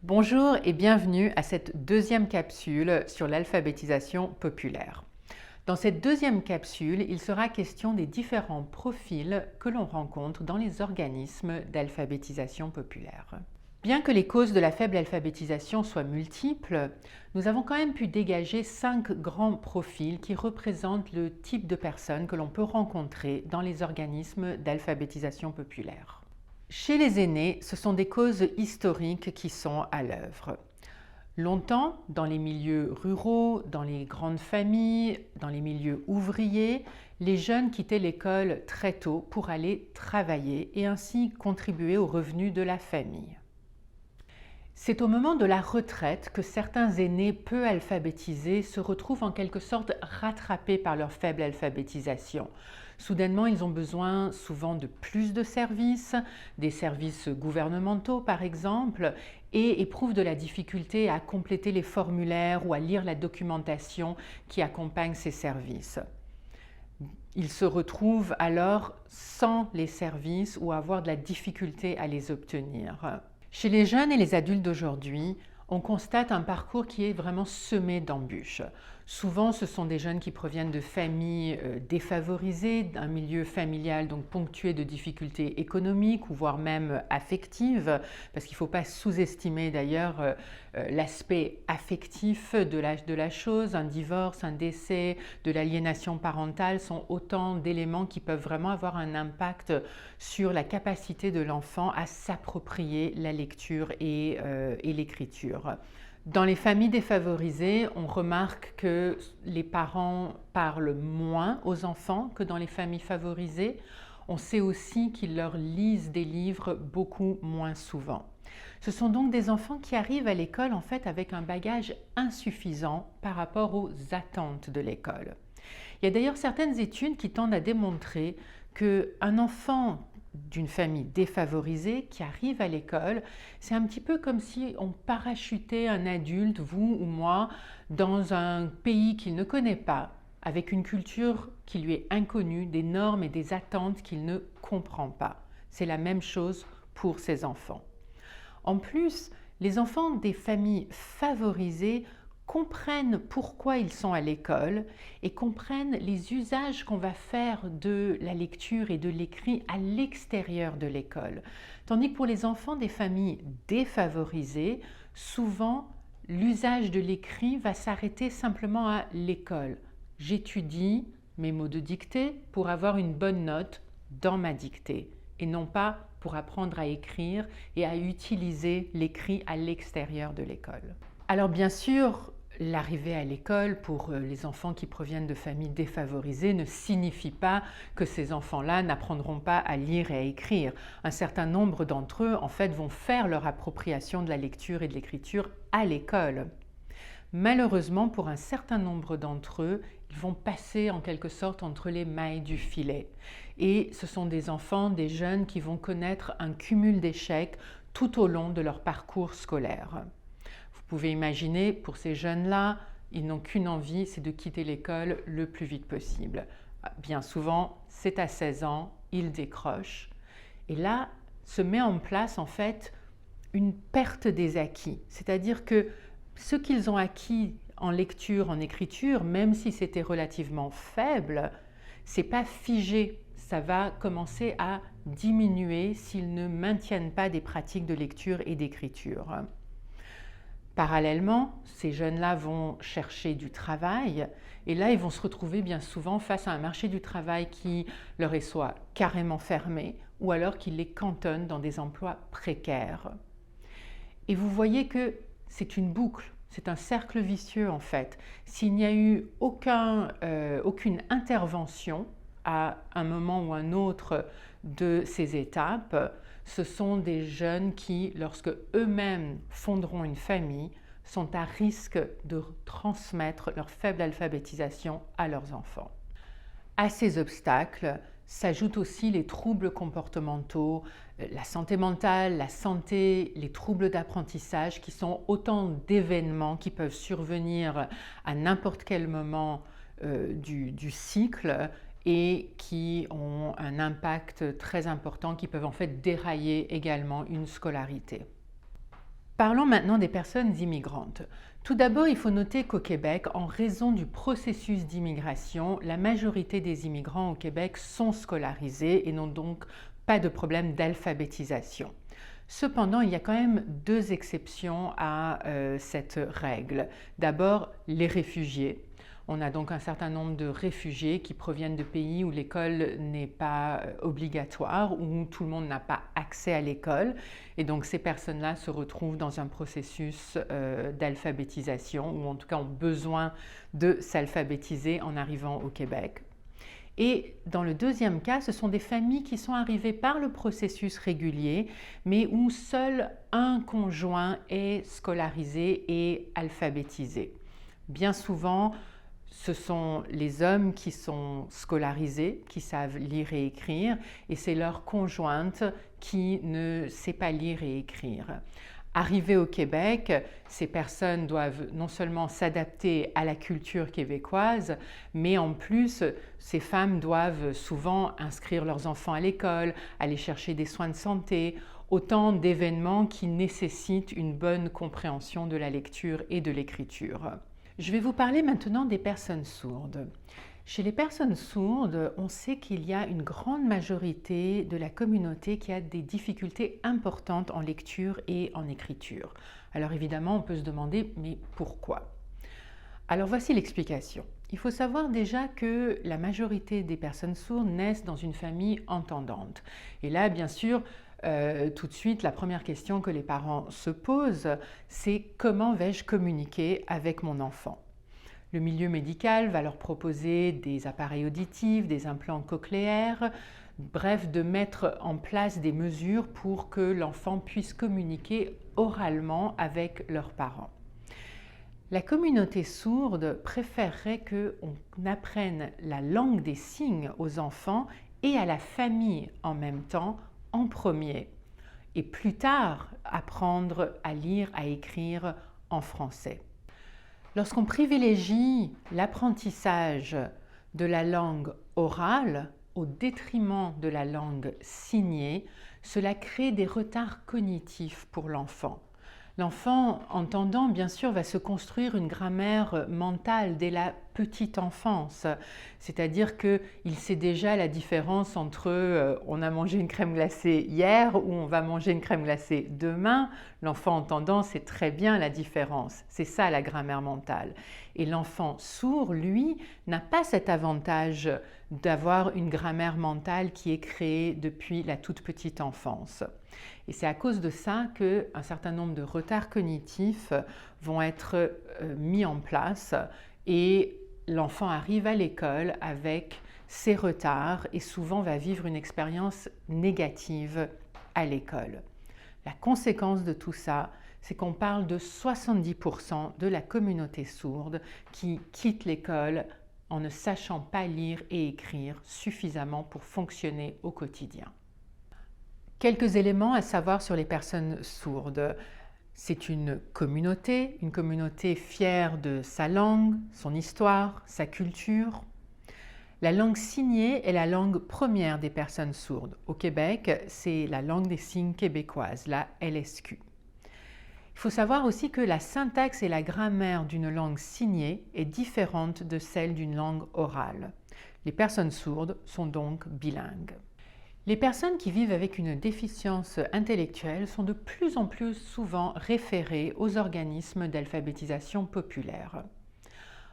Bonjour et bienvenue à cette deuxième capsule sur l'alphabétisation populaire. Dans cette deuxième capsule, il sera question des différents profils que l'on rencontre dans les organismes d'alphabétisation populaire. Bien que les causes de la faible alphabétisation soient multiples, nous avons quand même pu dégager 5 grands profils qui représentent le type de personnes que l'on peut rencontrer dans les organismes d'alphabétisation populaire. Chez les aînés, ce sont des causes historiques qui sont à l'œuvre. Longtemps, dans les milieux ruraux, dans les grandes familles, dans les milieux ouvriers, les jeunes quittaient l'école très tôt pour aller travailler et ainsi contribuer aux revenus de la famille. C'est au moment de la retraite que certains aînés peu alphabétisés se retrouvent en quelque sorte rattrapés par leur faible alphabétisation. Soudainement, ils ont besoin souvent de plus de services, des services gouvernementaux par exemple, et éprouvent de la difficulté à compléter les formulaires ou à lire la documentation qui accompagne ces services. Ils se retrouvent alors sans les services ou avoir de la difficulté à les obtenir. Chez les jeunes et les adultes d'aujourd'hui, on constate un parcours qui est vraiment semé d'embûches. Souvent, ce sont des jeunes qui proviennent de familles défavorisées, d'un milieu familial donc ponctué de difficultés économiques ou voire même affectives, parce qu'il ne faut pas sous-estimer d'ailleurs l'aspect affectif de la chose. Un divorce, un décès, de l'aliénation parentale sont autant d'éléments qui peuvent vraiment avoir un impact sur la capacité de l'enfant à s'approprier la lecture et l'écriture. Dans les familles défavorisées, on remarque que les parents parlent moins aux enfants que dans les familles favorisées. On sait aussi qu'ils leur lisent des livres beaucoup moins souvent. Ce sont donc des enfants qui arrivent à l'école en fait avec un bagage insuffisant par rapport aux attentes de l'école. Il y a d'ailleurs certaines études qui tendent à démontrer qu'un enfant d'une famille défavorisée qui arrive à l'école, c'est un petit peu comme si on parachutait un adulte, vous ou moi, dans un pays qu'il ne connaît pas, avec une culture qui lui est inconnue, des normes et des attentes qu'il ne comprend pas. C'est la même chose pour ces enfants. En plus, les enfants des familles favorisées comprennent pourquoi ils sont à l'école et comprennent les usages qu'on va faire de la lecture et de l'écrit à l'extérieur de l'école. Tandis que pour les enfants des familles défavorisées, souvent l'usage de l'écrit va s'arrêter simplement à l'école. J'étudie mes mots de dictée pour avoir une bonne note dans ma dictée et non pas pour apprendre à écrire et à utiliser l'écrit à l'extérieur de l'école. Alors bien sûr, l'arrivée à l'école pour les enfants qui proviennent de familles défavorisées ne signifie pas que ces enfants-là n'apprendront pas à lire et à écrire. Un certain nombre d'entre eux, en fait, vont faire leur appropriation de la lecture et de l'écriture à l'école. Malheureusement, pour un certain nombre d'entre eux, ils vont passer en quelque sorte entre les mailles du filet. Et ce sont des enfants, des jeunes qui vont connaître un cumul d'échecs tout au long de leur parcours scolaire. Vous pouvez imaginer, pour ces jeunes-là, ils n'ont qu'une envie, c'est de quitter l'école le plus vite possible. Bien souvent, c'est à 16 ans, ils décrochent. Et là, se met en place en fait une perte des acquis. C'est-à-dire que ce qu'ils ont acquis en lecture, en écriture, même si c'était relativement faible, c'est pas figé. Ça va commencer à diminuer s'ils ne maintiennent pas des pratiques de lecture et d'écriture. Parallèlement, ces jeunes-là vont chercher du travail et là, ils vont se retrouver bien souvent face à un marché du travail qui leur est soit carrément fermé ou alors qui les cantonne dans des emplois précaires. Et vous voyez que c'est une boucle, c'est un cercle vicieux en fait. S'il n'y a eu aucune intervention à un moment ou un autre de ces étapes, ce sont des jeunes qui, lorsque eux-mêmes fonderont une famille, sont à risque de transmettre leur faible alphabétisation à leurs enfants. À ces obstacles s'ajoutent aussi les troubles comportementaux, la santé mentale, la santé, les troubles d'apprentissage qui sont autant d'événements qui peuvent survenir à n'importe quel moment du cycle et qui ont un impact très important, qui peuvent en fait dérailler également une scolarité. Parlons maintenant des personnes immigrantes. Tout d'abord, il faut noter qu'au Québec, en raison du processus d'immigration, la majorité des immigrants au Québec sont scolarisés et n'ont donc pas de problème d'alphabétisation. Cependant, il y a quand même deux exceptions à cette règle. D'abord, les réfugiés. On a donc un certain nombre de réfugiés qui proviennent de pays où l'école n'est pas obligatoire, où tout le monde n'a pas accès à l'école. Et donc ces personnes-là se retrouvent dans un processus d'alphabétisation, ou en tout cas ont besoin de s'alphabétiser en arrivant au Québec. Et dans le deuxième cas, ce sont des familles qui sont arrivées par le processus régulier, mais où seul un conjoint est scolarisé et alphabétisé. Bien souvent, ce sont les hommes qui sont scolarisés, qui savent lire et écrire, et c'est leur conjointe qui ne sait pas lire et écrire. Arrivées au Québec, ces personnes doivent non seulement s'adapter à la culture québécoise, mais en plus, ces femmes doivent souvent inscrire leurs enfants à l'école, aller chercher des soins de santé, autant d'événements qui nécessitent une bonne compréhension de la lecture et de l'écriture. Je vais vous parler maintenant des personnes sourdes. Chez les personnes sourdes, on sait qu'il y a une grande majorité de la communauté qui a des difficultés importantes en lecture et en écriture. Alors évidemment, on peut se demander, mais pourquoi? Alors voici l'explication. Il faut savoir déjà que la majorité des personnes sourdes naissent dans une famille entendante. Et là, bien sûr, tout de suite, la première question que les parents se posent, c'est comment vais-je communiquer avec mon enfant? Le milieu médical va leur proposer des appareils auditifs, des implants cochléaires, bref, de mettre en place des mesures pour que l'enfant puisse communiquer oralement avec leurs parents. La communauté sourde préférerait qu'on apprenne la langue des signes aux enfants et à la famille en même temps, en premier, et plus tard apprendre à lire, à écrire en français. Lorsqu'on privilégie l'apprentissage de la langue orale au détriment de la langue signée, cela crée des retards cognitifs pour l'enfant. L'enfant, entendant, bien sûr, va se construire une grammaire mentale dès la petite enfance. C'est-à-dire qu'il sait déjà la différence entre on a mangé une crème glacée hier ou on va manger une crème glacée demain. L'enfant entendant sait très bien la différence. C'est ça la grammaire mentale. Et l'enfant sourd, lui, n'a pas cet avantage d'avoir une grammaire mentale qui est créée depuis la toute petite enfance. Et c'est à cause de ça qu'un certain nombre de retards cognitifs vont être mis en place et l'enfant arrive à l'école avec ces retards et souvent va vivre une expérience négative à l'école. La conséquence de tout ça, c'est qu'on parle de 70% de la communauté sourde qui quitte l'école en ne sachant pas lire et écrire suffisamment pour fonctionner au quotidien. Quelques éléments à savoir sur les personnes sourdes. C'est une communauté fière de sa langue, son histoire, sa culture. La langue signée est la langue première des personnes sourdes. Au Québec, c'est la langue des signes québécoise, la LSQ. Il faut savoir aussi que la syntaxe et la grammaire d'une langue signée est différente de celle d'une langue orale. Les personnes sourdes sont donc bilingues. Les personnes qui vivent avec une déficience intellectuelle sont de plus en plus souvent référées aux organismes d'alphabétisation populaire.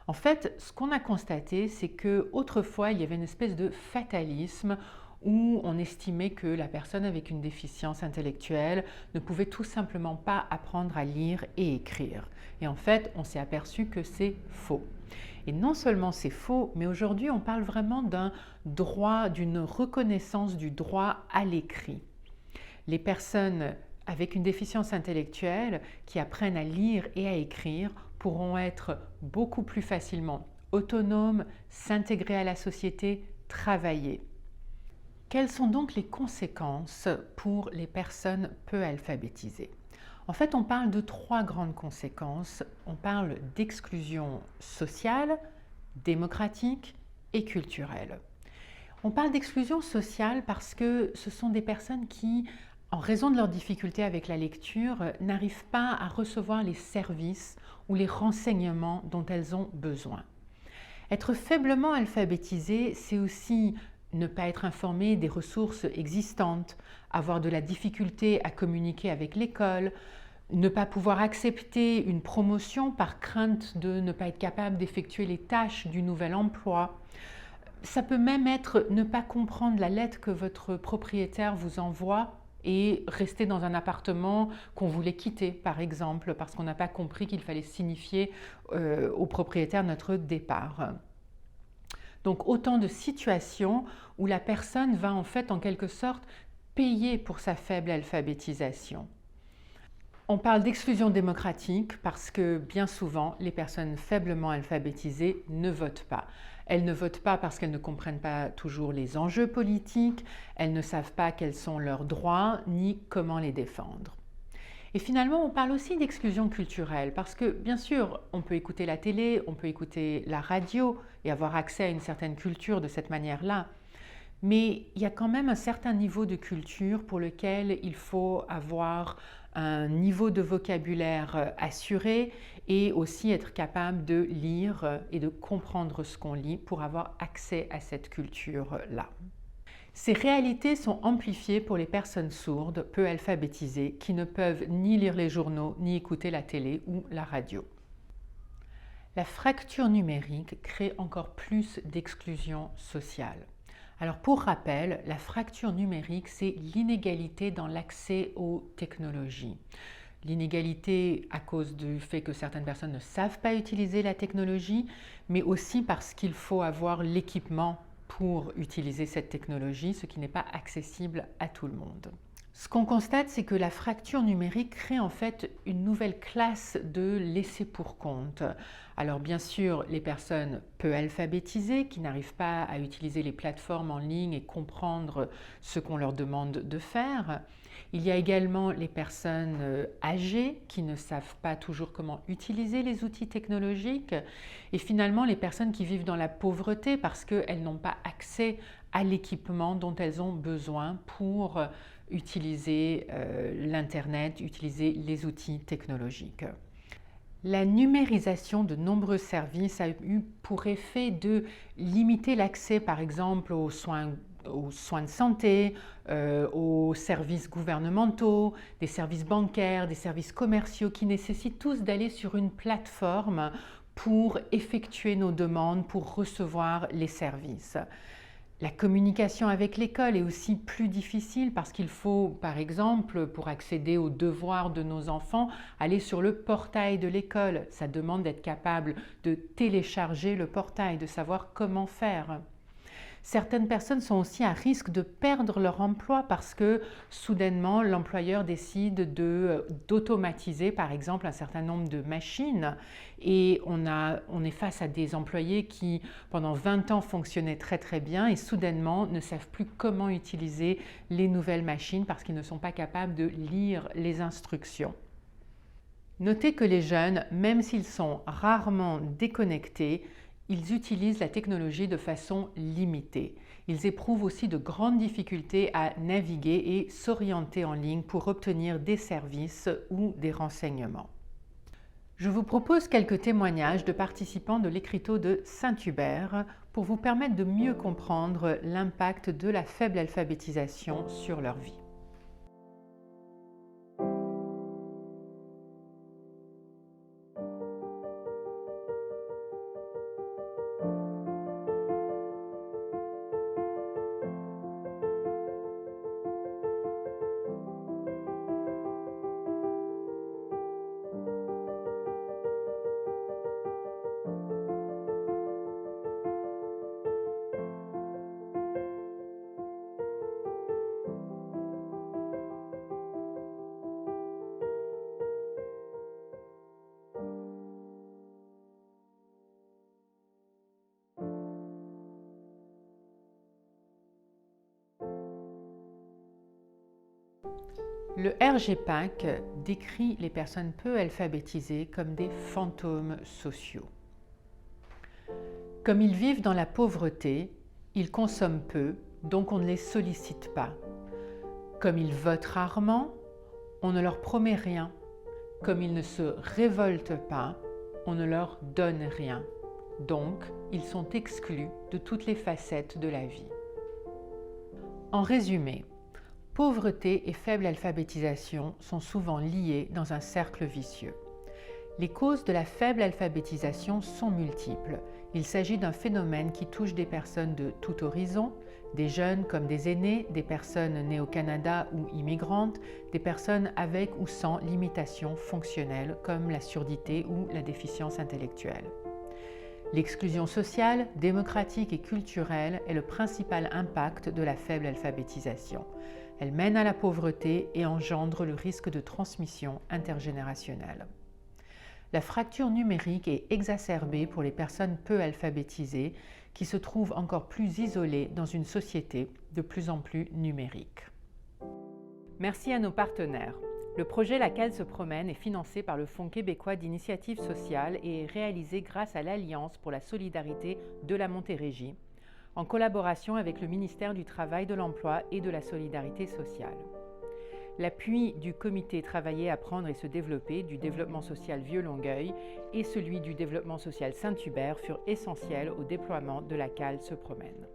En fait, ce qu'on a constaté, c'est qu'autrefois, il y avait une espèce de fatalisme où on estimait que la personne avec une déficience intellectuelle ne pouvait tout simplement pas apprendre à lire et écrire. Et en fait, on s'est aperçu que c'est faux. Et non seulement c'est faux, mais aujourd'hui on parle vraiment d'un droit, d'une reconnaissance du droit à l'écrit. Les personnes avec une déficience intellectuelle qui apprennent à lire et à écrire pourront être beaucoup plus facilement autonomes, s'intégrer à la société, travailler. Quelles sont donc les conséquences pour les personnes peu alphabétisées? En fait, on parle de trois grandes conséquences. On parle d'exclusion sociale, démocratique et culturelle. On parle d'exclusion sociale parce que ce sont des personnes qui en raison de leurs difficultés avec la lecture, n'arrivent pas à recevoir les services ou les renseignements dont elles ont besoin. Être faiblement alphabétisé, c'est aussi ne pas être informé des ressources existantes, avoir de la difficulté à communiquer avec l'école, ne pas pouvoir accepter une promotion par crainte de ne pas être capable d'effectuer les tâches du nouvel emploi. Ça peut même être ne pas comprendre la lettre que votre propriétaire vous envoie et rester dans un appartement qu'on voulait quitter, par exemple, parce qu'on n'a pas compris qu'il fallait signifier au propriétaire notre départ. Donc autant de situations où la personne va en fait en quelque sorte payer pour sa faible alphabétisation. On parle d'exclusion démocratique parce que bien souvent, les personnes faiblement alphabétisées ne votent pas. Elles ne votent pas parce qu'elles ne comprennent pas toujours les enjeux politiques, elles ne savent pas quels sont leurs droits ni comment les défendre. Et finalement, on parle aussi d'exclusion culturelle parce que bien sûr, on peut écouter la télé, on peut écouter la radio et avoir accès à une certaine culture de cette manière-là. Mais il y a quand même un certain niveau de culture pour lequel il faut avoir un niveau de vocabulaire assuré et aussi être capable de lire et de comprendre ce qu'on lit pour avoir accès à cette culture-là. Ces réalités sont amplifiées pour les personnes sourdes, peu alphabétisées, qui ne peuvent ni lire les journaux, ni écouter la télé ou la radio. La fracture numérique crée encore plus d'exclusion sociale. Alors pour rappel, la fracture numérique, c'est l'inégalité dans l'accès aux technologies. L'inégalité à cause du fait que certaines personnes ne savent pas utiliser la technologie, mais aussi parce qu'il faut avoir l'équipement pour utiliser cette technologie, ce qui n'est pas accessible à tout le monde. Ce qu'on constate, c'est que la fracture numérique crée en fait une nouvelle classe de laissés-pour-compte. Alors bien sûr, les personnes peu alphabétisées qui n'arrivent pas à utiliser les plateformes en ligne et comprendre ce qu'on leur demande de faire. Il y a également les personnes âgées qui ne savent pas toujours comment utiliser les outils technologiques et finalement les personnes qui vivent dans la pauvreté parce qu'elles n'ont pas accès à l'équipement dont elles ont besoin pour utiliser l'Internet, utiliser les outils technologiques. La numérisation de nombreux services a eu pour effet de limiter l'accès par exemple aux soins de santé, aux services gouvernementaux, des services bancaires, des services commerciaux qui nécessitent tous d'aller sur une plateforme pour effectuer nos demandes, pour recevoir les services. La communication avec l'école est aussi plus difficile parce qu'il faut, par exemple, pour accéder aux devoirs de nos enfants, aller sur le portail de l'école. Ça demande d'être capable de télécharger le portail, de savoir comment faire. Certaines personnes sont aussi à risque de perdre leur emploi parce que soudainement l'employeur décide d'automatiser par exemple un certain nombre de machines et on est face à des employés qui pendant 20 ans fonctionnaient très bien et soudainement ne savent plus comment utiliser les nouvelles machines parce qu'ils ne sont pas capables de lire les instructions. Notez que les jeunes, même s'ils sont rarement déconnectés, ils utilisent la technologie de façon limitée. Ils éprouvent aussi de grandes difficultés à naviguer et s'orienter en ligne pour obtenir des services ou des renseignements. Je vous propose quelques témoignages de participants de l'écriteau de Saint-Hubert pour vous permettre de mieux comprendre l'impact de la faible alphabétisation sur leur vie. Le RGPAC décrit les personnes peu alphabétisées comme des fantômes sociaux. Comme ils vivent dans la pauvreté, ils consomment peu, donc on ne les sollicite pas. Comme ils votent rarement, on ne leur promet rien. Comme ils ne se révoltent pas, on ne leur donne rien. Donc, ils sont exclus de toutes les facettes de la vie. En résumé, pauvreté et faible alphabétisation sont souvent liées dans un cercle vicieux. Les causes de la faible alphabétisation sont multiples. Il s'agit d'un phénomène qui touche des personnes de tout horizon, des jeunes comme des aînés, des personnes nées au Canada ou immigrantes, des personnes avec ou sans limitations fonctionnelles comme la surdité ou la déficience intellectuelle. L'exclusion sociale, démocratique et culturelle est le principal impact de la faible alphabétisation. Elle mène à la pauvreté et engendre le risque de transmission intergénérationnelle. La fracture numérique est exacerbée pour les personnes peu alphabétisées qui se trouvent encore plus isolées dans une société de plus en plus numérique. Merci à nos partenaires. Le projet La Cale se promène est financé par le Fonds québécois d'initiative sociale et est réalisé grâce à l'Alliance pour la solidarité de la Montérégie, en collaboration avec le ministère du Travail, de l'Emploi et de la Solidarité sociale. L'appui du comité Travailler, apprendre et se développer du développement social Vieux-Longueuil et celui du développement social Saint-Hubert furent essentiels au déploiement de La Cale se promène.